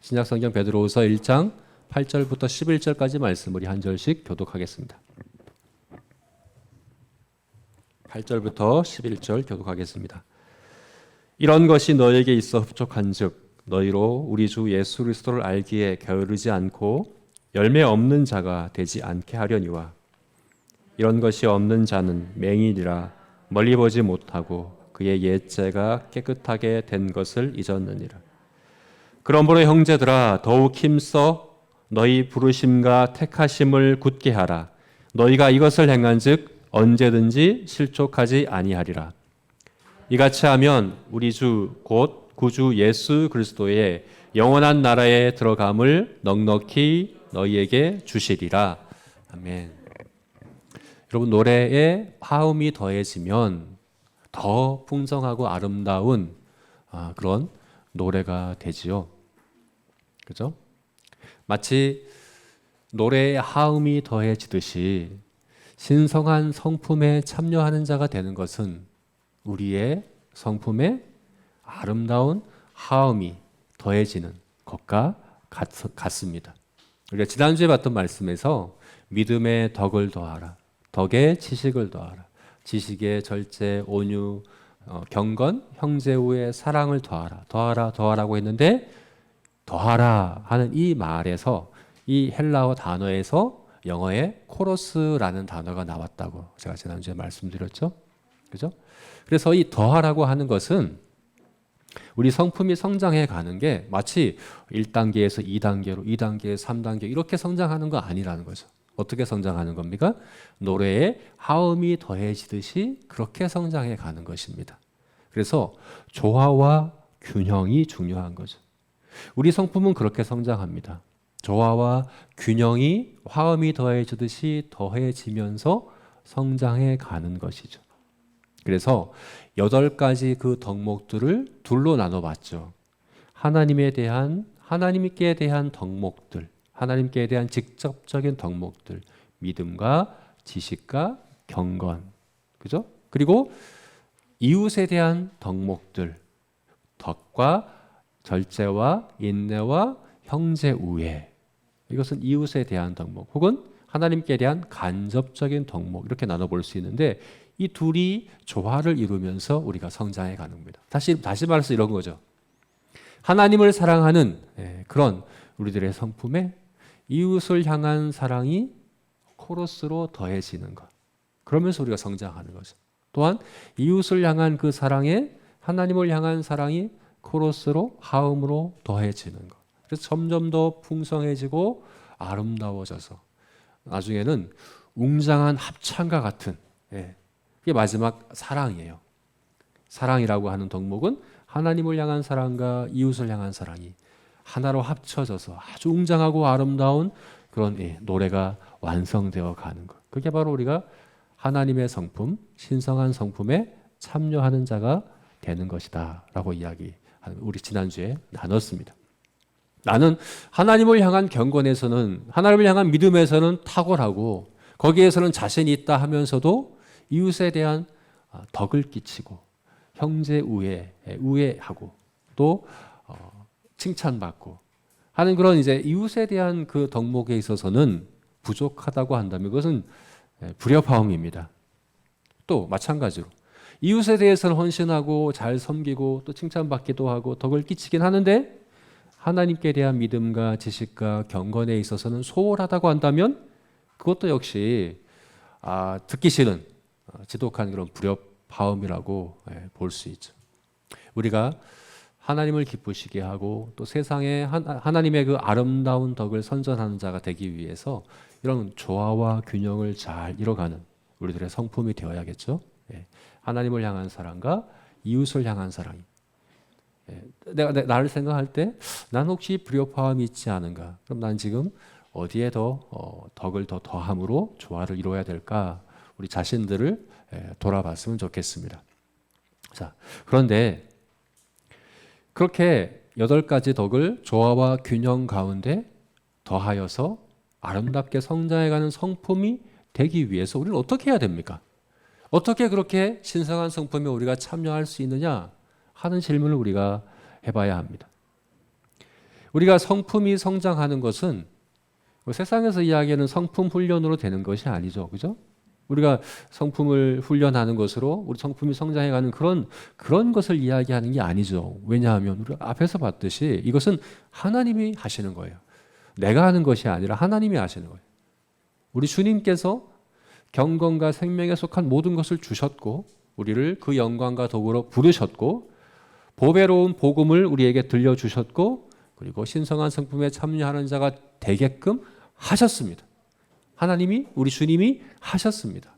신약성경 베드로후서 1장 8절부터 11절까지 말씀 우리 한 절씩 교독하겠습니다. 8절부터 11절 교독하겠습니다. 이런 것이 너에게 있어 흡족한즉 너희로 우리 주 예수 그리스도를 알기에 게으르지 않고 열매 없는 자가 되지 않게 하려니와 이런 것이 없는 자는 맹인이라 멀리 보지 못하고 그의 옛죄가 깨끗하게 된 것을 잊었느니라. 그러므로 형제들아 더욱 힘써 너희 부르심과 택하심을 굳게 하라. 너희가 이것을 행한즉 언제든지 실족하지 아니하리라. 이같이 하면 우리 주 곧 구주 예수 그리스도의 영원한 나라에 들어감을 넉넉히 너희에게 주시리라. 아멘. 여러분, 노래에 화음이 더해지면 더 풍성하고 아름다운 그런 노래가 되지요. 그죠? 마치 노래에 화음이 더해지듯이 신성한 성품에 참여하는 자가 되는 것은 우리의 성품에 아름다운 화음이 더해지는 것과 같습니다. 우리가 지난주에 봤던 말씀에서 믿음의 덕을 더하라, 덕의 지식을 더하라, 지식의 절제, 온유, 경건, 형제우의 사랑을 더하라, 더하라고 했는데 더하라 하는 이 말에서 이 헬라어 단어에서 영어의 코러스라는 단어가 나왔다고 제가 지난주에 말씀드렸죠. 그죠? 그래서 이 더하라고 하는 것은 우리 성품이 성장해 가는 게 마치 1단계에서 2단계로, 2단계에서 3단계 이렇게 성장하는 거 아니라는 거죠. 어떻게 성장하는 겁니까? 노래에 화음이 더해지듯이 그렇게 성장해 가는 것입니다. 그래서 조화와 균형이 중요한 거죠. 우리 성품은 그렇게 성장합니다. 조화와 균형이 화음이 더해지듯이 더해지면서 성장해 가는 것이죠. 그래서 8가지 그 덕목들을 둘로 나눠봤죠. 하나님께 대한 덕목들, 하나님께 대한 직접적인 덕목들, 믿음과 지식과 경건, 그죠? 그리고 이웃에 대한 덕목들, 덕과 절제와 인내와 형제우애, 이것은 이웃에 대한 덕목, 혹은 하나님께 대한 간접적인 덕목, 이렇게 나눠볼 수 있는데 이 둘이 조화를 이루면서 우리가 성장해 가는 겁니다. 다시 말해서 이런 거죠. 하나님을 사랑하는 그런 우리들의 성품에 이웃을 향한 사랑이 코러스로 더해지는 것. 그러면서 우리가 성장하는 거죠. 또한 이웃을 향한 그 사랑에 하나님을 향한 사랑이 코러스로 화음으로 더해지는 것. 그래서 점점 더 풍성해지고 아름다워져서 나중에는 웅장한 합창과 같은 그게 마지막 사랑이에요. 사랑이라고 하는 덕목은 하나님을 향한 사랑과 이웃을 향한 사랑이 하나로 합쳐져서 아주 웅장하고 아름다운 그런 노래가 완성되어 가는 것. 그게 바로 우리가 하나님의 성품, 신성한 성품에 참여하는 자가 되는 것이다 라고 우리 지난주에 나눴습니다. 나는 하나님을 향한 경건에서는, 하나님을 향한 믿음에서는 탁월하고 거기에서는 자신이 있다 하면서도 이웃에 대한 덕을 끼치고 형제 우애하고 또 칭찬받고 하는 그런 이제 이웃에 대한 그 덕목에 있어서는 부족하다고 한다면 그것은 불협화음입니다. 또 마찬가지로 이웃에 대해서는 헌신하고 잘 섬기고 또 칭찬받기도 하고 덕을 끼치긴 하는데 하나님께 대한 믿음과 지식과 경건에 있어서는 소홀하다고 한다면 그것도 역시 듣기 싫은 지독한 그런 불협화음이라고 볼 수 있죠. 우리가 하나님을 기쁘시게 하고 또 세상에 하나님의 그 아름다운 덕을 선전하는 자가 되기 위해서 이런 조화와 균형을 잘 이뤄가는 우리들의 성품이 되어야겠죠. 하나님을 향한 사랑과 이웃을 향한 사랑이. 내가 나를 생각할 때 난 혹시 불협화음이 있지 않은가? 그럼 난 지금 어디에 더 덕을 더 더함으로 조화를 이루어야 될까? 우리 자신들을 돌아봤으면 좋겠습니다. 자, 그런데 그렇게 8가지 덕을 조화와 균형 가운데 더하여서 아름답게 성장해가는 성품이 되기 위해서 우리는 어떻게 해야 됩니까? 어떻게 그렇게 신성한 성품에 우리가 참여할 수 있느냐 하는 질문을 우리가 해봐야 합니다. 우리가 성품이 성장하는 것은 세상에서 이야기하는 성품 훈련으로 되는 것이 아니죠. 그죠? 우리가 성품을 훈련하는 것으로 우리 성품이 성장해가는 그런 것을 이야기하는 게 아니죠. 왜냐하면 우리 앞에서 봤듯이 이것은 하나님이 하시는 거예요. 내가 하는 것이 아니라 하나님이 하시는 거예요. 우리 주님께서 경건과 생명에 속한 모든 것을 주셨고 우리를 그 영광과 도구로 부르셨고 보배로운 복음을 우리에게 들려주셨고 그리고 신성한 성품에 참여하는 자가 되게끔 하셨습니다. 하나님이 우리 주님이 하셨습니다.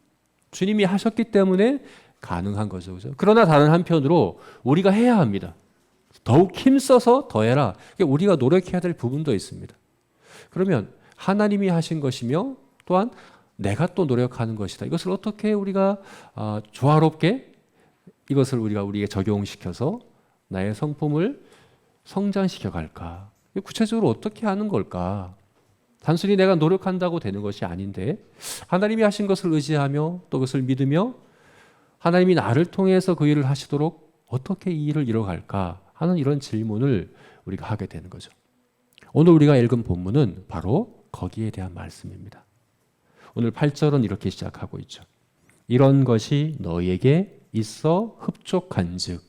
주님이 하셨기 때문에 가능한 거죠. 그죠? 그러나 다른 한편으로 우리가 해야 합니다. 더욱 힘써서 더해라. 우리가 노력해야 될 부분도 있습니다. 그러면 하나님이 하신 것이며 또한 내가 또 노력하는 것이다. 이것을 어떻게 우리가 조화롭게 이것을 우리에게 적용시켜서 나의 성품을 성장시켜 갈까? 구체적으로 어떻게 하는 걸까? 단순히 내가 노력한다고 되는 것이 아닌데 하나님이 하신 것을 의지하며 또 그것을 믿으며 하나님이 나를 통해서 그 일을 하시도록 어떻게 이 일을 이뤄갈까 하는 이런 질문을 우리가 하게 되는 거죠. 오늘 우리가 읽은 본문은 바로 거기에 대한 말씀입니다. 오늘 8절은 이렇게 시작하고 있죠. 이런 것이 너희에게 있어 흡족한즉.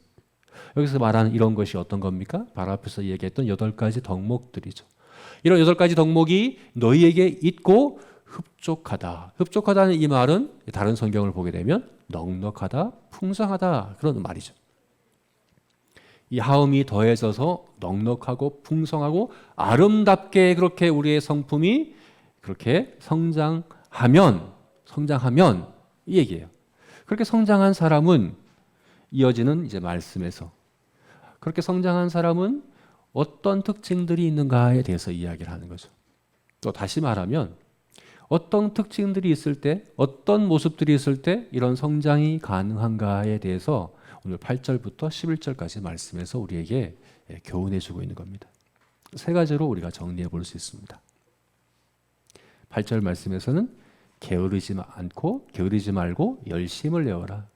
여기서 말하는 이런 것이 어떤 겁니까? 바로 앞에서 얘기했던 8가지 덕목들이죠. 이런 8가지 덕목이 너희에게 있고 흡족하다. 흡족하다는 이 말은 다른 성경을 보게 되면 넉넉하다, 풍성하다 그런 말이죠. 이 하음이 더해져서 넉넉하고 풍성하고 아름답게 그렇게 우리의 성품이 그렇게 성장하면 이 얘기예요. 그렇게 성장한 사람은 이어지는 이제 말씀에서 그렇게 성장한 사람은 어떤 특징들이 있는가에 대해서 이야기를 하는 거죠. 또 다시 말하면 어떤 특징들이 있을 때 어떤 모습들이 있을 때 이런 성장이 가능한가에 대해서 오늘 8절부터 11절까지 말씀에서 우리에게 교훈해 주고 있는 겁니다. 3가지로 우리가 정리해 볼 수 있습니다. 8절 말씀에서는 게으르지 말고 열심을 내어라.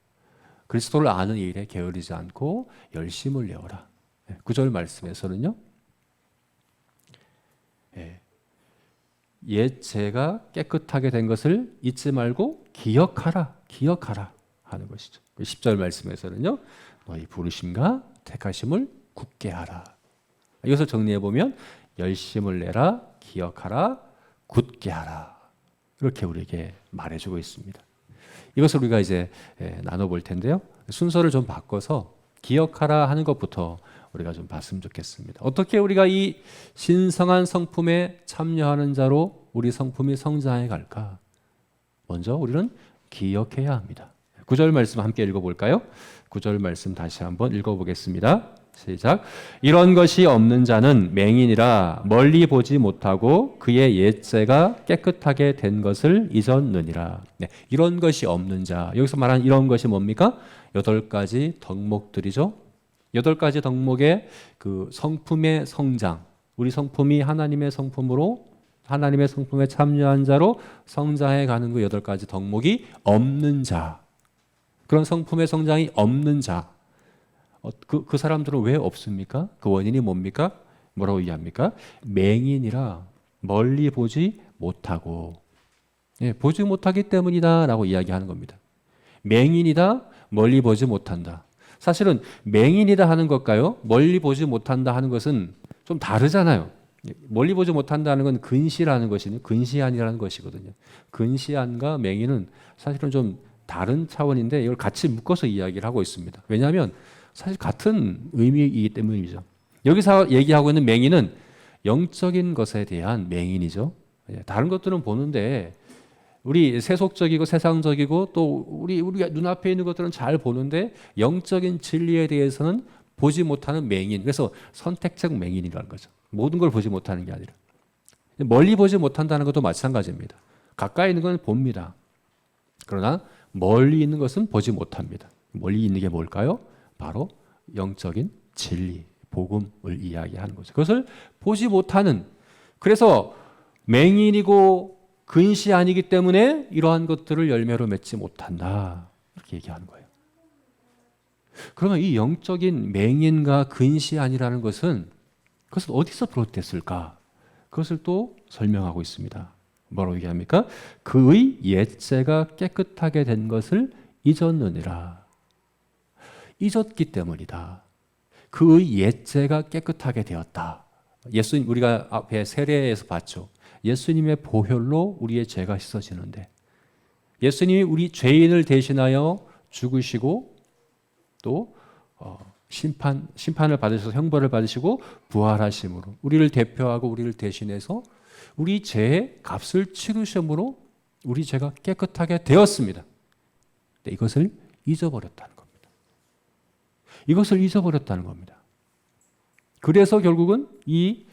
그리스도를 아는 일에 게으르지 않고 열심을 내어라. 9절 말씀에서는요. 옛 죄가 깨끗하게 된 것을 잊지 말고 기억하라 하는 것이죠. 10절 말씀에서는요. 너희 부르심과 택하심을 굳게 하라. 이것을 정리해 보면 열심을 내라, 기억하라, 굳게 하라. 이렇게 우리에게 말해주고 있습니다. 이것을 우리가 이제 나눠볼 텐데요. 순서를 좀 바꿔서 기억하라 하는 것부터 우리가 좀 봤으면 좋겠습니다. 어떻게 우리가 이 신성한 성품에 참여하는 자로 우리 성품이 성장해 갈까? 먼저 우리는 기억해야 합니다. 9절 말씀 함께 읽어볼까요? 9절 말씀 다시 한번 읽어보겠습니다. 시작. 이런 것이 없는 자는 맹인이라 멀리 보지 못하고 그의 옛죄가 깨끗하게 된 것을 잊었느니라. 이런 것이 없는 자. 여기서 말하는 이런 것이 뭡니까? 8가지 덕목들이죠. 8가지 덕목의 그 성품의 성장. 우리 성품이 하나님의 성품으로 하나님의 성품에 참여한 자로 성장해 가는 그 8가지 덕목이 없는 자. 그런 성품의 성장이 없는 자. 그 사람들은 왜 없습니까? 그 원인이 뭡니까? 뭐라고 얘기합니까? 맹인이라 멀리 보지 못하고 보지 못하기 때문이다 라고 이야기하는 겁니다. 맹인이다 멀리 보지 못한다. 사실은 맹인이다 하는 것과요 멀리 보지 못한다 하는 것은 좀 다르잖아요. 멀리 보지 못한다는 건 근시라는 것이니 근시안이라는 것이거든요. 근시안과 맹인은 사실은 좀 다른 차원인데 이걸 같이 묶어서 이야기를 하고 있습니다. 왜냐하면 사실 같은 의미이기 때문이죠. 여기서 얘기하고 있는 맹인은 영적인 것에 대한 맹인이죠. 다른 것들은 보는데 우리 세속적이고 세상적이고 또 우리가 눈앞에 있는 것들은 잘 보는데 영적인 진리에 대해서는 보지 못하는 맹인. 그래서 선택적 맹인이라는 거죠. 모든 걸 보지 못하는 게 아니라 멀리 보지 못한다는 것도 마찬가지입니다. 가까이 있는 건 봅니다. 그러나 멀리 있는 것은 보지 못합니다. 멀리 있는 게 뭘까요? 바로 영적인 진리, 복음을 이야기하는 거죠. 그것을 보지 못하는, 그래서 맹인이고 근시 아니기 때문에 이러한 것들을 열매로 맺지 못한다. 이렇게 얘기하는 거예요. 그러면 이 영적인 맹인과 근시 아니라는 것은 그것은 어디서 비롯됐을까? 그것을 또 설명하고 있습니다. 뭐라고 얘기합니까? 그의 옛죄가 깨끗하게 된 것을 잊었느니라. 잊었기 때문이다. 그의 옛죄가 깨끗하게 되었다. 예수님, 우리가 앞에 세례에서 봤죠. 예수님의 보혈로 우리의 죄가 씻어지는데, 예수님이 우리 죄인을 대신하여 죽으시고 또 심판을 받으셔서 형벌을 받으시고 부활하심으로 우리를 대표하고 우리를 대신해서 우리 죄의 값을 치르심으로 우리 죄가 깨끗하게 되었습니다. 근데 이것을 잊어버렸다는 겁니다. 이것을 잊어버렸다는 겁니다. 그래서 결국은 이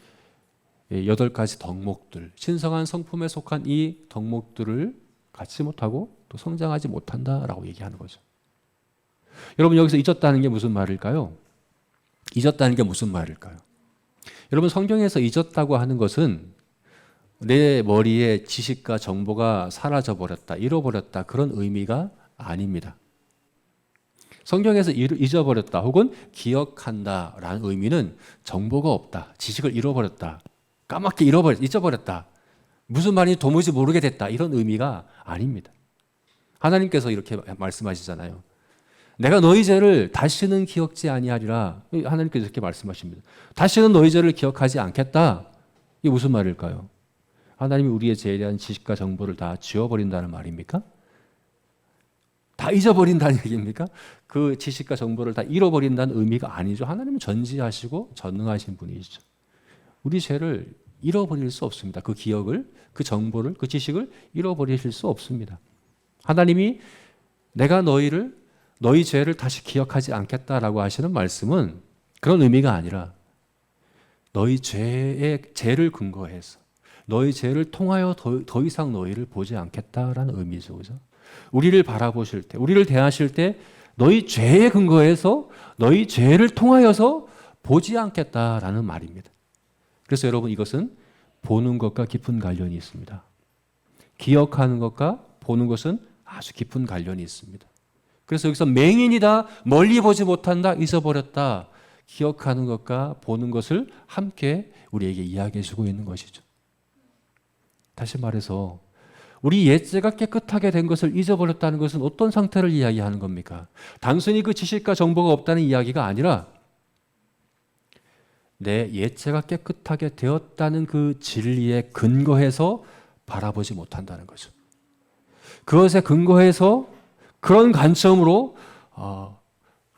8가지 덕목들, 신성한 성품에 속한 이 덕목들을 갖지 못하고 또 성장하지 못한다라고 얘기하는 거죠. 여러분, 여기서 잊었다는 게 무슨 말일까요? 잊었다는 게 무슨 말일까요? 여러분, 성경에서 잊었다고 하는 것은 내 머리에 지식과 정보가 사라져버렸다, 잃어버렸다, 그런 의미가 아닙니다. 성경에서 잊어버렸다 혹은 기억한다 라는 의미는 정보가 없다, 지식을 잃어버렸다, 까맣게 잊어버렸다, 무슨 말인지 도무지 모르게 됐다, 이런 의미가 아닙니다. 하나님께서 이렇게 말씀하시잖아요. 내가 너희 죄를 다시는 기억지 아니하리라. 하나님께서 이렇게 말씀하십니다. 다시는 너희 죄를 기억하지 않겠다. 이게 무슨 말일까요? 하나님이 우리의 죄에 대한 지식과 정보를 다 지워버린다는 말입니까? 다 잊어버린다는 얘기입니까? 그 지식과 정보를 다 잃어버린다는 의미가 아니죠. 하나님은 전지하시고 전능하신 분이시죠. 우리 죄를 잃어버릴 수 없습니다. 그 기억을, 그 정보를, 그 지식을 잃어버리실 수 없습니다. 하나님이 내가 너희 죄를 다시 기억하지 않겠다라고 하시는 말씀은 그런 의미가 아니라 너희 죄를 근거해서 너희 죄를 통하여 더 이상 너희를 보지 않겠다라는 의미죠. 그죠? 우리를 바라보실 때, 우리를 대하실 때 너희 죄에 근거해서 너희 죄를 통하여서 보지 않겠다라는 말입니다. 그래서 여러분, 이것은 보는 것과 깊은 관련이 있습니다. 기억하는 것과 보는 것은 아주 깊은 관련이 있습니다. 그래서 여기서 맹인이다, 멀리 보지 못한다, 잊어버렸다, 기억하는 것과 보는 것을 함께 우리에게 이야기해 주고 있는 것이죠. 다시 말해서 우리 옛죄가 깨끗하게 된 것을 잊어버렸다는 것은 어떤 상태를 이야기하는 겁니까? 단순히 그 지식과 정보가 없다는 이야기가 아니라 내 옛죄가 깨끗하게 되었다는 그 진리에 근거해서 바라보지 못한다는 거죠. 그것에 근거해서 그런 관점으로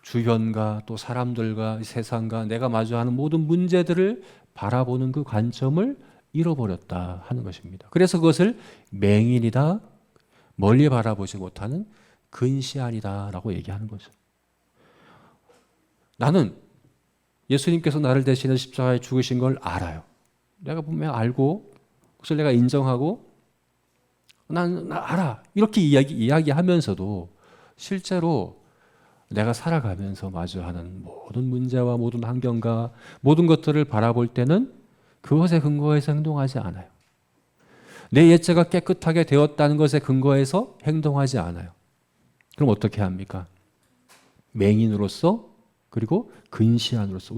주변과 또 사람들과 세상과 내가 마주하는 모든 문제들을 바라보는 그 관점을 잃어버렸다 하는 것입니다. 그래서 그것을 맹인이다, 멀리 바라보지 못하는 근시안이다 라고 얘기하는 거죠. 나는 예수님께서 나를 대신해 십자가에 죽으신 걸 알아요. 내가 분명 알고 그것을 내가 인정하고 나 알아, 이렇게 이야기하면서도 실제로 내가 살아가면서 마주하는 모든 문제와 모든 환경과 모든 것들을 바라볼 때는 그것에 근거해서 행동하지 않아요. 내 옛죄가 깨끗하게 되었다는 것에 근거해서 행동하지 않아요. 그럼 어떻게 합니까? 맹인으로서 그리고 근시안으로서.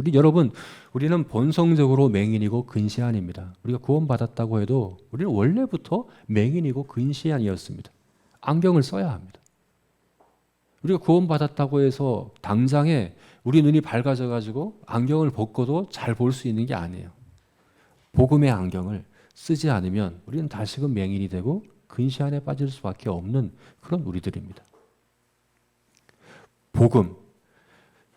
우리는 본성적으로 맹인이고 근시안입니다. 우리가 구원받았다고 해도 우리는 원래부터 맹인이고 근시안이었습니다. 안경을 써야 합니다. 우리가 구원받았다고 해서 당장에 우리 눈이 밝아져 가지고 안경을 벗고도 잘 볼 수 있는 게 아니에요. 복음의 안경을 쓰지 않으면 우리는 다시금 맹인이 되고 근시안에 빠질 수밖에 없는 그런 우리들입니다. 복음,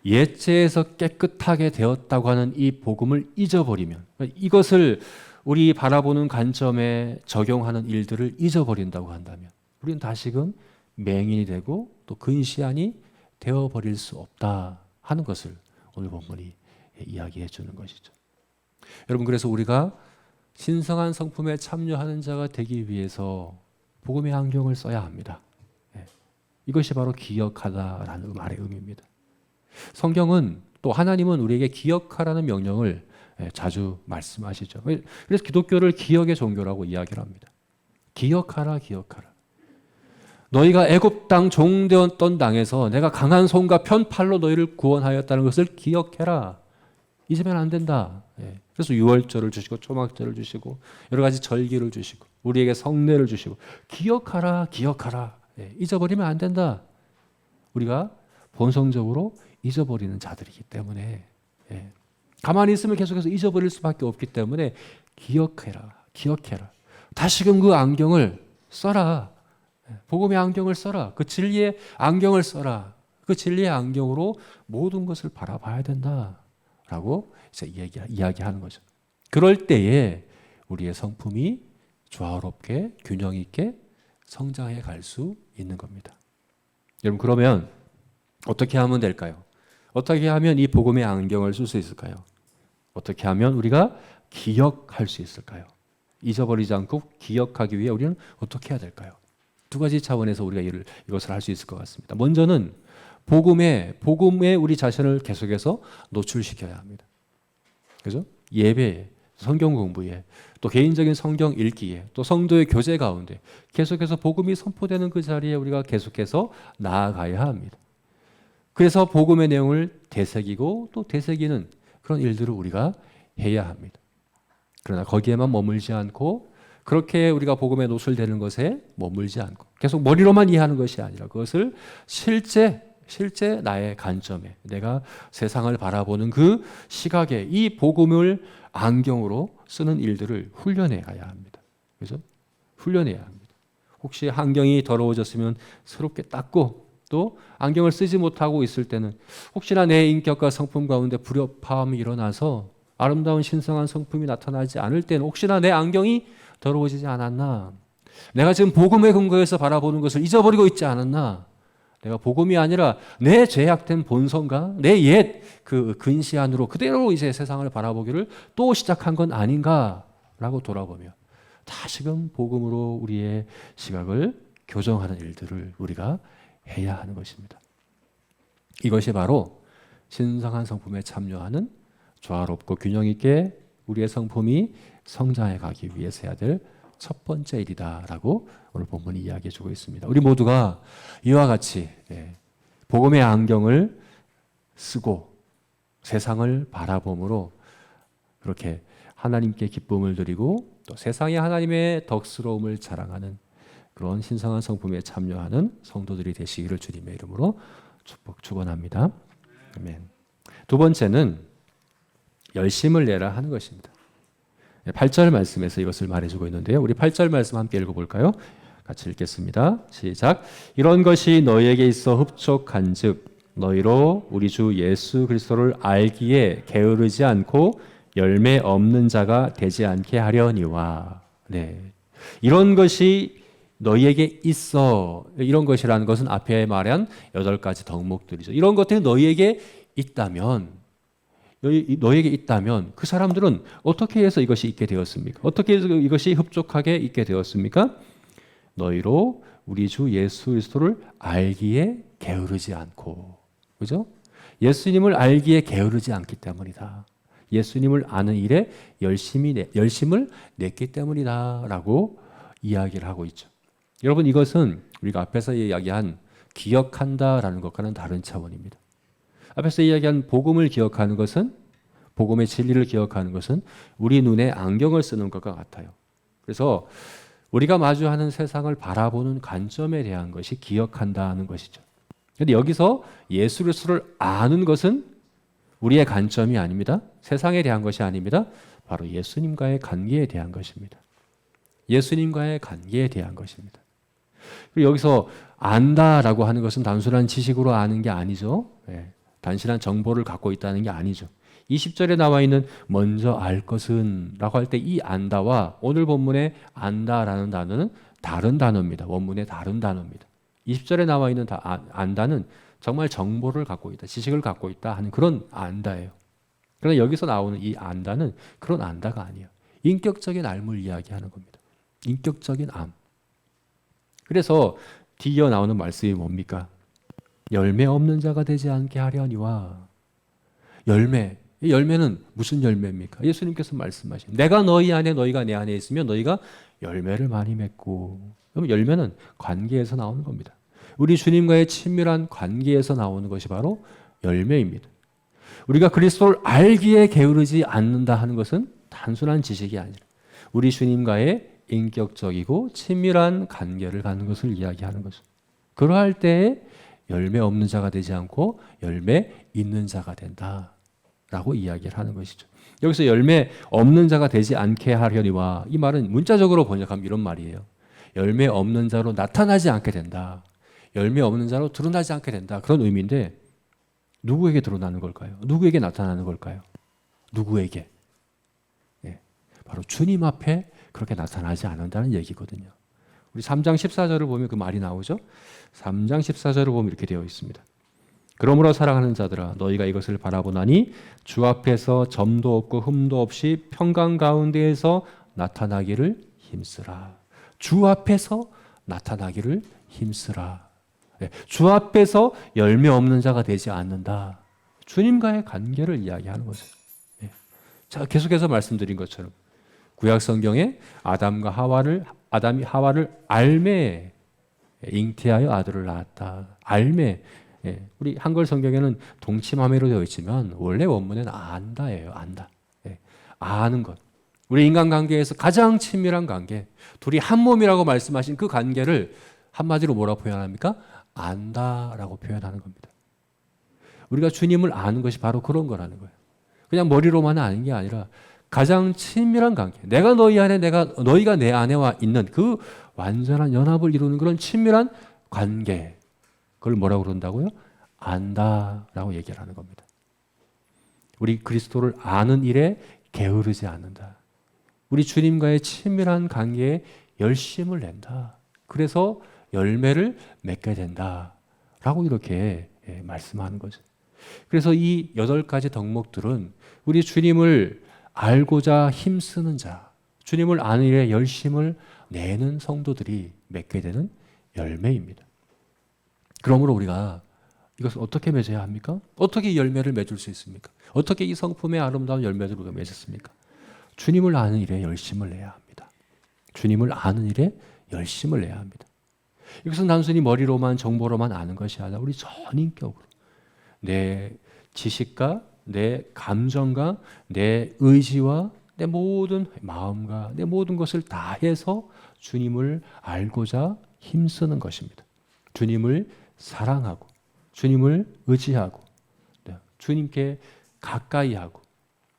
옛죄에서 깨끗하게 되었다고 하는 이 복음을 잊어버리면, 이것을 우리 바라보는 관점에 적용하는 일들을 잊어버린다고 한다면 우리는 다시금 맹인이 되고 또 근시안이 되어버릴 수 없다 하는 것을 오늘 본문이 이야기해 주는 것이죠. 여러분, 그래서 우리가 신성한 성품에 참여하는 자가 되기 위해서 복음의 안경을 써야 합니다. 이것이 바로 기억하다라는 말의 의미입니다. 성경은 또 하나님은 우리에게 기억하라는 명령을 자주 말씀하시죠. 그래서 기독교를 기억의 종교라고 이야기를 합니다. 기억하라, 기억하라. 너희가 애굽 땅 종되었던 땅에서 내가 강한 손과 편팔로 너희를 구원하였다는 것을 기억해라. 잊으면 안 된다. 예. 그래서 유월절을 주시고 초막절을 주시고 여러 가지 절기를 주시고 우리에게 성례를 주시고 기억하라, 기억하라. 예. 잊어버리면 안 된다. 우리가 본성적으로 잊어버리는 자들이기 때문에 예. 가만히 있으면 계속해서 잊어버릴 수밖에 없기 때문에 기억해라, 기억해라. 다시금 그 안경을 써라. 예. 복음의 안경을 써라. 그 진리의 안경을 써라. 그 진리의 안경으로 모든 것을 바라봐야 된다라고 이제 이야기하는 거죠. 그럴 때에 우리의 성품이 조화롭게 균형 있게 성장해 갈 수 있는 겁니다. 여러분 그러면 어떻게 하면 될까요? 어떻게 하면 이 복음의 안경을 쓸 수 있을까요? 어떻게 하면 우리가 기억할 수 있을까요? 잊어버리지 않고 기억하기 위해 우리는 어떻게 해야 될까요? 두 가지 차원에서 우리가 이것을 할 수 있을 것 같습니다. 먼저는 복음에 우리 자신을 계속해서 노출시켜야 합니다. 그죠? 예배에, 성경 공부에, 또 개인적인 성경 읽기에, 또 성도의 교제 가운데 계속해서 복음이 선포되는 그 자리에 우리가 계속해서 나아가야 합니다. 그래서 복음의 내용을 되새기고 또 되새기는 그런 일들을 우리가 해야 합니다. 그러나 거기에만 머물지 않고 그렇게 우리가 복음에 노출되는 것에 머물지 않고 계속 머리로만 이해하는 것이 아니라 그것을 실제 나의 관점에 내가 세상을 바라보는 그 시각에 이 복음을 안경으로 쓰는 일들을 훈련해 가야 합니다. 그래서 훈련해야 합니다. 혹시 안경이 더러워졌으면 새롭게 닦고 또 안경을 쓰지 못하고 있을 때는 혹시나 내 인격과 성품 가운데 불협화음이 일어나서 아름다운 신성한 성품이 나타나지 않을 때는 혹시나 내 안경이 더러워지지 않았나? 내가 지금 복음의 근거에서 바라보는 것을 잊어버리고 있지 않았나? 내가 복음이 아니라 내 죄악된 본성과 내 옛 그 근시 안으로 그대로 이제 세상을 바라보기를 또 시작한 건 아닌가라고 돌아보며 다시금 복음으로 우리의 시각을 교정하는 일들을 우리가 해야 하는 것입니다. 이것이 바로 신성한 성품에 참여하는 조화롭고 균형 있게 우리의 성품이 성장해 가기 위해서 해야 될 첫 번째 일이다라고 오늘 본문이 이야기해 주고 있습니다. 우리 모두가 이와 같이 복음의 안경을 쓰고 세상을 바라봄으로 그렇게 하나님께 기쁨을 드리고 또 세상에 하나님의 덕스러움을 자랑하는 그런 신성한 성품에 참여하는 성도들이 되시기를 주님의 이름으로 축원합니다. 아멘. 두 번째는 열심을 내라 하는 것입니다. 8절 말씀에서 이것을 말해주고 있는데요. 우리 8절 말씀 함께 읽어볼까요? 같이 읽겠습니다. 시작. 이런 것이 너희에게 있어 흡족한즉 너희로 우리 주 예수 그리스도를 알기에 게으르지 않고 열매 없는 자가 되지 않게 하려니와. 네. 이런 것이 너희에게 있어. 이런 것이라는 것은 앞에 말한 8가지 덕목들이죠. 이런 것들이 너희에게 있다면 그 사람들은 어떻게 해서 이것이 있게 되었습니까? 어떻게 해서 이것이 흡족하게 있게 되었습니까? 너희로 우리 주 예수 그리스도를 알기에 게으르지 않고, 그죠? 예수님을 알기에 게으르지 않기 때문이다. 예수님을 아는 일에 열심을 냈기 때문이다라고 이야기를 하고 있죠. 여러분 이것은 우리가 앞에서 이야기한 기억한다라는 것과는 다른 차원입니다. 앞에서 이야기한 복음을 기억하는 것은 복음의 진리를 기억하는 것은 우리 눈에 안경을 쓰는 것과 같아요. 그래서 우리가 마주하는 세상을 바라보는 관점에 대한 것이 기억한다는 것이죠. 그런데 여기서 예수 그리스도를 아는 것은 우리의 관점이 아닙니다. 세상에 대한 것이 아닙니다. 바로 예수님과의 관계에 대한 것입니다. 예수님과의 관계에 대한 것입니다. 그리고 여기서 안다라고 하는 것은 단순한 지식으로 아는 게 아니죠. 단순한 정보를 갖고 있다는 게 아니죠. 20절에 나와 있는 먼저 알 것은 라고 할 때 이 안다와 오늘 본문의 안다라는 단어는 다른 단어입니다. 원문의 다른 단어입니다. 20절에 나와 있는 안다는 정말 정보를 갖고 있다, 지식을 갖고 있다 하는 그런 안다예요. 그러나 여기서 나오는 이 안다는 그런 안다가 아니에요. 인격적인 암을 이야기하는 겁니다. 인격적인 암. 그래서 뒤이어 나오는 말씀이 뭡니까? 열매 없는 자가 되지 않게 하려니와. 열매. 이 열매는 무슨 열매입니까? 예수님께서 말씀하신 내가 너희 안에 너희가 내 안에 있으면 너희가 열매를 많이 맺고. 그럼 열매는 관계에서 나오는 겁니다. 우리 주님과의 친밀한 관계에서 나오는 것이 바로 열매입니다. 우리가 그리스도를 알기에 게으르지 않는다 하는 것은 단순한 지식이 아니라 우리 주님과의 인격적이고 친밀한 관계를 갖는 것을 이야기하는 거죠. 그러할 때에 열매 없는 자가 되지 않고 열매 있는 자가 된다라고 이야기를 하는 것이죠. 여기서 열매 없는 자가 되지 않게 하려니와, 이 말은 문자적으로 번역하면 이런 말이에요. 열매 없는 자로 나타나지 않게 된다. 열매 없는 자로 드러나지 않게 된다. 그런 의미인데 누구에게 드러나는 걸까요? 누구에게 나타나는 걸까요? 누구에게? 네, 바로 주님 앞에 그렇게 나타나지 않는다는 얘기거든요. 우리 3장 14절을 보면 그 말이 나오죠. 3장 14절을 보면 이렇게 되어 있습니다. 그러므로 사랑하는 자들아, 너희가 이것을 바라보나니 주 앞에서 점도 없고 흠도 없이 평강 가운데에서 나타나기를 힘쓰라. 주 앞에서 나타나기를 힘쓰라. 주 앞에서 열매 없는 자가 되지 않는다. 주님과의 관계를 이야기하는 거죠. 자, 계속해서 말씀드린 것처럼 구약 성경에 아담이 하와를 알매 잉태하여 아들을 낳았다. 알매. 우리 한글 성경에는 동치마매로 되어 있지만 원래 원문에는 안다예요. 안다. 아는 것. 우리 인간관계에서 가장 친밀한 관계, 둘이 한 몸이라고 말씀하신 그 관계를 한마디로 뭐라고 표현합니까? 안다라고 표현하는 겁니다. 우리가 주님을 아는 것이 바로 그런 거라는 거예요. 그냥 머리로만 아는 게 아니라 가장 친밀한 관계, 내가 너희 안에, 너희가 내 안에와 있는 그 완전한 연합을 이루는 그런 친밀한 관계, 그걸 뭐라고 그런다고요? 안다라고 얘기를 하는 겁니다. 우리 그리스도를 아는 일에 게으르지 않는다. 우리 주님과의 친밀한 관계에 열심을 낸다. 그래서 열매를 맺게 된다라고 이렇게 말씀하는 거죠. 그래서 이 8가지 덕목들은 우리 주님을 알고자 힘쓰는 자, 주님을 아는 일에 열심을 내는 성도들이 맺게 되는 열매입니다. 그러므로 우리가 이것을 어떻게 맺어야 합니까? 어떻게 이 열매를 맺을 수 있습니까? 어떻게 이 성품의 아름다운 열매들을 우리가 맺었습니까? 주님을 아는 일에 열심을 내야 합니다. 주님을 아는 일에 열심을 내야 합니다. 이것은 단순히 머리로만 정보로만 아는 것이 아니라 우리 전인격으로 내 지식과 내 감정과 내 의지와 내 모든 마음과 내 모든 것을 다해서 주님을 알고자 힘쓰는 것입니다. 주님을 사랑하고 주님을 의지하고 주님께 가까이 하고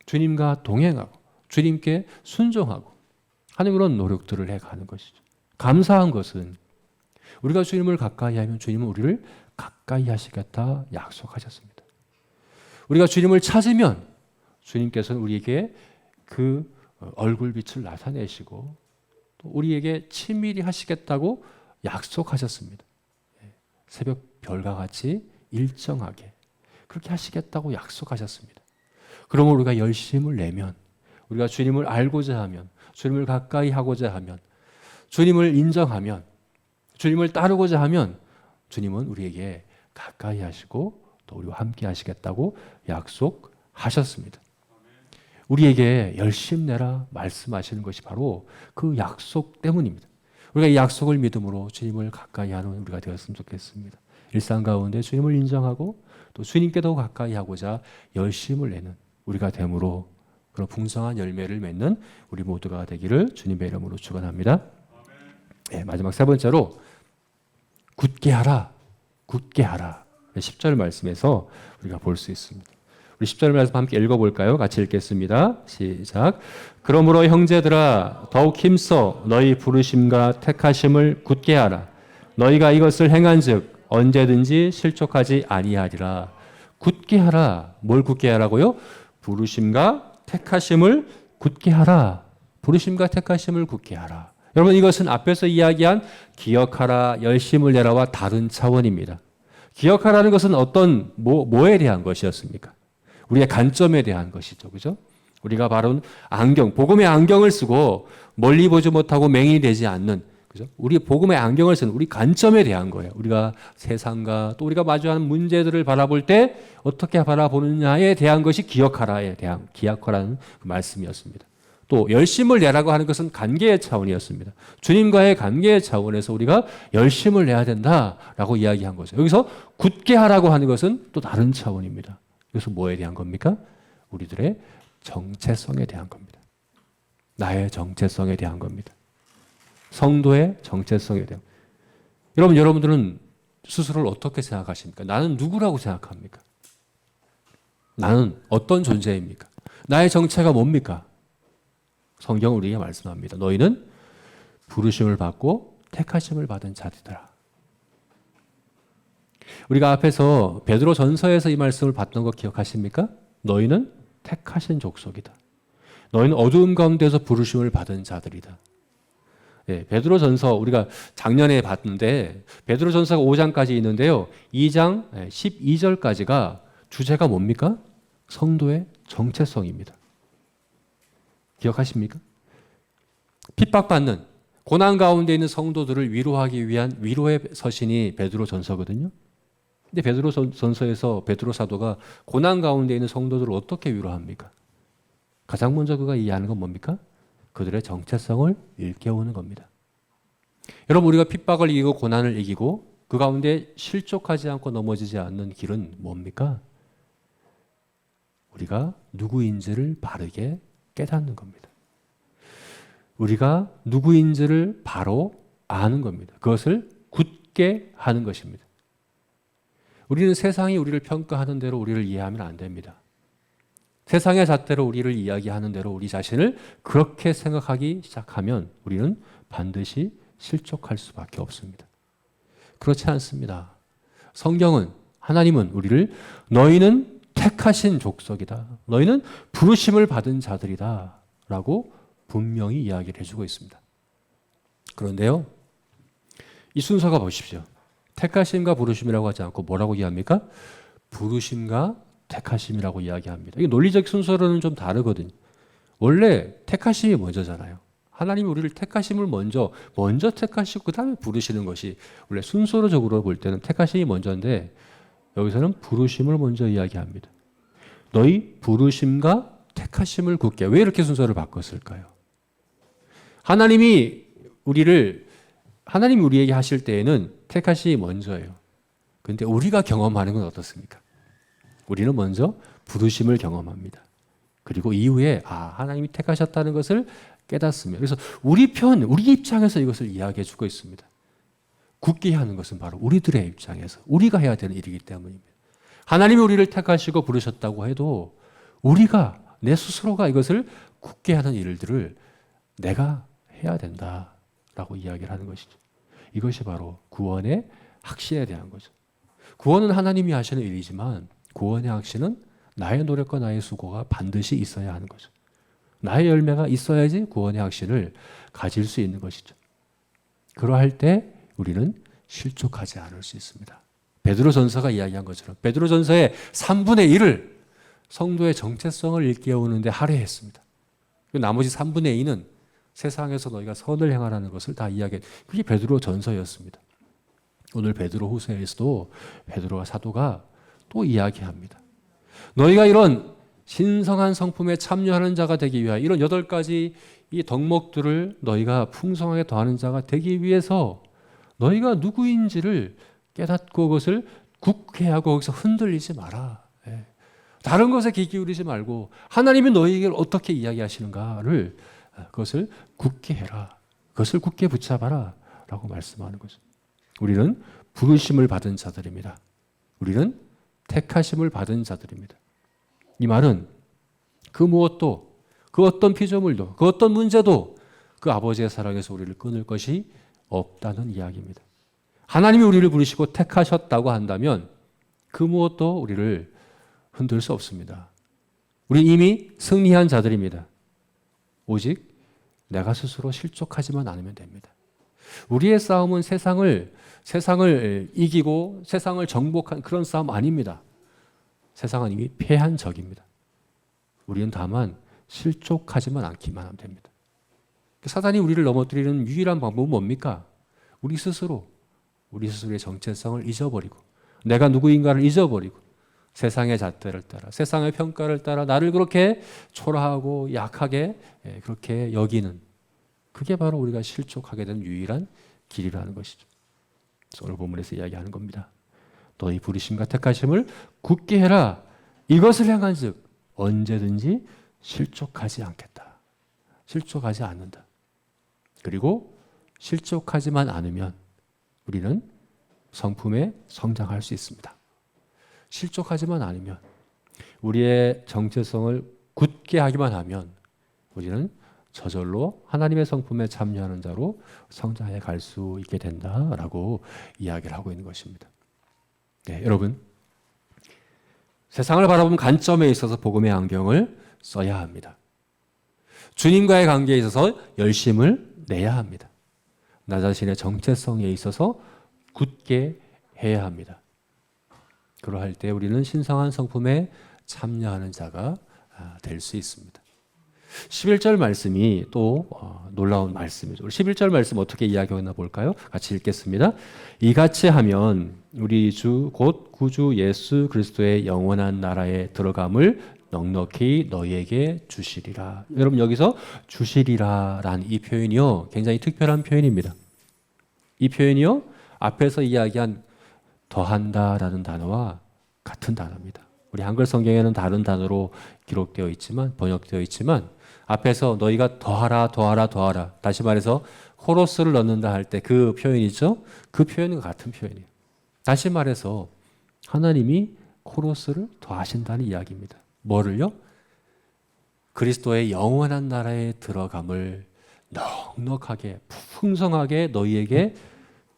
주님과 동행하고 주님께 순종하고 하는 그런 노력들을 해가는 것이죠. 감사한 것은 우리가 주님을 가까이 하면 주님은 우리를 가까이 하시겠다 약속하셨습니다. 우리가 주님을 찾으면 주님께서는 우리에게 그 얼굴빛을 나타내시고 또 우리에게 친밀히 하시겠다고 약속하셨습니다. 새벽 별과 같이 일정하게 그렇게 하시겠다고 약속하셨습니다. 그러면 우리가 열심을 내면, 우리가 주님을 알고자 하면, 주님을 가까이 하고자 하면, 주님을 인정하면, 주님을 따르고자 하면 주님은 우리에게 가까이 하시고 또 우리와 함께 하시겠다고 약속하셨습니다. 우리에게 열심 내라 말씀하시는 것이 바로 그 약속 때문입니다. 우리가 이 약속을 믿음으로 주님을 가까이 하는 우리가 되었으면 좋겠습니다. 일상 가운데 주님을 인정하고 또 주님께 더 가까이 하고자 열심을 내는 우리가 됨으로 그런 풍성한 열매를 맺는 우리 모두가 되기를 주님의 이름으로 축원합니다. 네, 마지막 세 번째로 굳게 하라, 굳게 하라. 10절 말씀에서 우리가 볼 수 있습니다. 우리 10절 말씀 함께 읽어볼까요? 같이 읽겠습니다. 시작. 그러므로 형제들아 더욱 힘써 너희 부르심과 택하심을 굳게 하라. 너희가 이것을 행한즉 언제든지 실족하지 아니하리라. 굳게 하라. 뭘 굳게 하라고요? 부르심과 택하심을 굳게 하라. 부르심과 택하심을 굳게 하라. 여러분 이것은 앞에서 이야기한 기억하라, 열심을 내라와 다른 차원입니다. 기억하라는 것은 어떤 뭐에 대한 것이었습니까? 우리의 관점에 대한 것이죠. 그죠? 우리가 바로 안경, 복음의 안경을 쓰고 멀리 보지 못하고 맹인이 되지 않는, 그죠? 우리 복음의 안경을 쓰는 우리 관점에 대한 거예요. 우리가 세상과 또 우리가 마주하는 문제들을 바라볼 때 어떻게 바라보느냐에 대한 것이 기억하라에 대한 기억하라는 그 말씀이었습니다. 또 열심을 내라고 하는 것은 관계의 차원이었습니다. 주님과의 관계의 차원에서 우리가 열심을 내야 된다라고 이야기한 거죠. 여기서 굳게 하라고 하는 것은 또 다른 차원입니다. 이것은 뭐에 대한 겁니까? 우리들의 정체성에 대한 겁니다. 나의 정체성에 대한 겁니다. 성도의 정체성에 대한. 여러분들은 스스로를 어떻게 생각하십니까? 나는 누구라고 생각합니까? 나는 어떤 존재입니까? 나의 정체가 뭡니까? 성경은 우리에게 말씀합니다. 너희는 부르심을 받고 택하심을 받은 자들이다. 우리가 앞에서 베드로 전서에서 이 말씀을 봤던 거 기억하십니까? 너희는 택하신 족속이다. 너희는 어두움 가운데서 부르심을 받은 자들이다. 예, 베드로 전서 우리가 작년에 봤는데 베드로 전서가 5장까지 있는데요. 2장 12절까지가 주제가 뭡니까? 성도의 정체성입니다. 기억하십니까? 핍박받는 고난 가운데 있는 성도들을 위로하기 위한 위로의 서신이 베드로 전서거든요. 근데 베드로 전서에서 베드로 사도가 고난 가운데 있는 성도들을 어떻게 위로합니까? 가장 먼저 그가 이해하는 건 뭡니까? 그들의 정체성을 일깨우는 겁니다. 여러분, 우리가 핍박을 이기고 고난을 이기고 그 가운데 실족하지 않고 넘어지지 않는 길은 뭡니까? 우리가 누구인지를 바르게 깨닫는 겁니다. 우리가 누구인지를 바로 아는 겁니다. 그것을 굳게 하는 것입니다. 우리는 세상이 우리를 평가하는 대로 우리를 이해하면 안 됩니다. 세상의 잣대로 우리를 이야기하는 대로 우리 자신을 그렇게 생각하기 시작하면 우리는 반드시 실족할 수밖에 없습니다. 그렇지 않습니다. 성경은, 하나님은 우리를 너희는 택하신 족속이다. 너희는 부르심을 받은 자들이다. 라고 분명히 이야기를 해주고 있습니다. 그런데요, 이 순서가 보십시오. 택하심과 부르심이라고 하지 않고 뭐라고 이야기합니까? 부르심과 택하심이라고 이야기합니다. 이게 논리적 순서로는 좀 다르거든요. 원래 택하심이 먼저잖아요. 하나님이 우리를 택하심을 먼저 택하시고 그 다음에 부르시는 것이 원래 순서적으로 볼 때는 택하심이 먼저인데 여기서는 부르심을 먼저 이야기합니다. 너희 부르심과 택하심을 굳게. 왜 이렇게 순서를 바꿨을까요? 하나님이 우리에게 하실 때에는 택하심이 먼저예요. 그런데 우리가 경험하는 건 어떻습니까? 우리는 먼저 부르심을 경험합니다. 그리고 이후에 하나님이 택하셨다는 것을 깨닫습니다. 그래서 우리 입장에서 이것을 이야기해 주고 있습니다. 굳게 하는 것은 바로 우리들의 입장에서 우리가 해야 되는 일이기 때문입니다. 하나님이 우리를 택하시고 부르셨다고 해도 우리가 내 스스로가 이것을 굳게 하는 일들을 내가 해야 된다라고 이야기를 하는 것이죠. 이것이 바로 구원의 확신에 대한 거죠. 구원은 하나님이 하시는 일이지만 구원의 확신은 나의 노력과 나의 수고가 반드시 있어야 하는 거죠. 나의 열매가 있어야지 구원의 확신을 가질 수 있는 것이죠. 그러할 때 우리는 실족하지 않을 수 있습니다. 베드로전서가 이야기한 것처럼 베드로전서의 3분의 1을 성도의 정체성을 일깨우는데 할애했습니다. 나머지 3분의 2는 세상에서 너희가 선을 행하라는 것을 다 이야기했. 그게 베드로전서였습니다. 오늘 베드로후서에서도 베드로와 사도가 또 이야기합니다. 너희가 이런 신성한 성품에 참여하는 자가 되기 위하여 이런 8가지 이 덕목들을 너희가 풍성하게 더하는 자가 되기 위해서 너희가 누구인지를 깨닫고 그것을 굳게 하고 거기서 흔들리지 마라. 다른 것에 귀 기울이지 말고 하나님이 너희에게 어떻게 이야기하시는가를 그것을 굳게 해라. 그것을 굳게 붙잡아라 라고 말씀하는 거죠. 우리는 부르심을 받은 자들입니다. 우리는 택하심을 받은 자들입니다. 이 말은 그 무엇도, 그 어떤 피조물도, 그 어떤 문제도 그 아버지의 사랑에서 우리를 끊을 것이 없다는 이야기입니다. 하나님이 우리를 부르시고 택하셨다고 한다면 그 무엇도 우리를 흔들 수 없습니다. 우리 이미 승리한 자들입니다. 오직 내가 스스로 실족하지만 않으면 됩니다. 우리의 싸움은 세상을 이기고 세상을 정복한 그런 싸움 아닙니다. 세상은 이미 패한 적입니다. 우리는 다만 실족하지만 않기만 하면 됩니다. 사단이 우리를 넘어뜨리는 유일한 방법은 뭡니까? 우리 스스로의 정체성을 잊어버리고 내가 누구인가를 잊어버리고 세상의 잣대를 따라 세상의 평가를 따라 나를 그렇게 초라하고 약하게 그렇게 여기는 그게 바로 우리가 실족하게 되는 유일한 길이라는 것이죠. 오늘 본문에서 이야기하는 겁니다. 너희 부르심과 택하심을 굳게 해라. 이것을 행한즉 언제든지 실족하지 않겠다. 실족하지 않는다. 그리고 실족하지만 않으면 우리는 성품에 성장할 수 있습니다. 실족하지만 않으면 우리의 정체성을 굳게 하기만 하면 우리는 저절로 하나님의 성품에 참여하는 자로 성장해 갈 수 있게 된다라고 이야기를 하고 있는 것입니다. 네, 여러분, 세상을 바라보는 관점에 있어서 복음의 안경을 써야 합니다. 주님과의 관계에 있어서 열심을 내야 합니다. 나 자신의 정체성에 있어서 굳게 해야 합니다. 그러할 때 우리는 신성한 성품에 참여하는 자가 될 수 있습니다. 11절 말씀이 또 놀라운 말씀이죠. 11절 말씀 어떻게 이야기하나 볼까요? 같이 읽겠습니다. 이같이 하면 우리 주 곧 구주 예수 그리스도의 영원한 나라에 들어감을 넉넉히 너희에게 주시리라. 여러분, 여기서 주시리라라는 이 표현이요, 굉장히 특별한 표현입니다. 이 표현이요, 앞에서 이야기한 더한다라는 단어와 같은 단어입니다. 우리 한글 성경에는 다른 단어로 기록되어 있지만, 번역되어 있지만, 앞에서 너희가 더하라, 더하라, 더하라. 다시 말해서 코러스를 넣는다 할 때 그 표현이죠. 그 표현과 같은 표현이에요. 다시 말해서 하나님이 코러스를 더하신다는 이야기입니다. 뭐를요? 그리스도의 영원한 나라에 들어감을 넉넉하게, 풍성하게 너희에게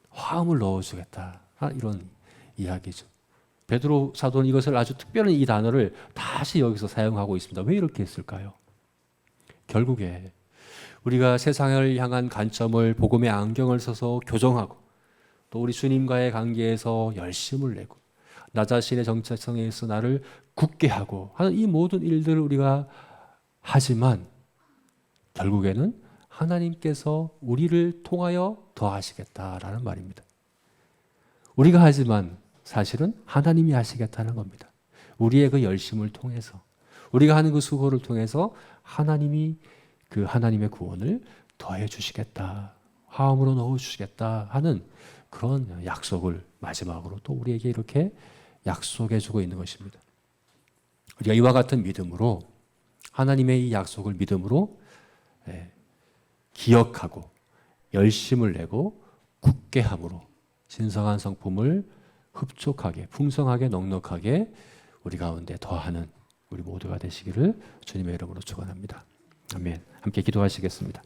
화음을 넣어주겠다. 이런 이야기죠. 베드로 사도는 이것을 아주 특별한 이 단어를 다시 여기서 사용하고 있습니다. 왜 이렇게 했을까요? 결국에 우리가 세상을 향한 관점을 복음의 안경을 써서 교정하고 또 우리 주님과의 관계에서 열심을 내고 나 자신의 정체성에서 나를 굳게 하고 하는 이 모든 일들을 우리가 하지만 결국에는 하나님께서 우리를 통하여 더하시겠다라는 말입니다. 우리가 하지만 사실은 하나님이 하시겠다는 겁니다. 우리의 그 열심을 통해서 우리가 하는 그 수고를 통해서 하나님이 그 하나님의 구원을 더해 주시겠다, 화음으로 넣어 주시겠다 하는 그런 약속을 마지막으로 또 우리에게 이렇게 약속해 주고 있는 것입니다. 우리가 이와 같은 믿음으로 하나님의 이 약속을 믿음으로 기억하고 열심을 내고 굳게 함으로 신성한 성품을 흡족하게, 풍성하게, 넉넉하게 우리 가운데 더하는 우리 모두가 되시기를 주님의 이름으로 축원합니다. 아멘. 함께 기도하시겠습니다.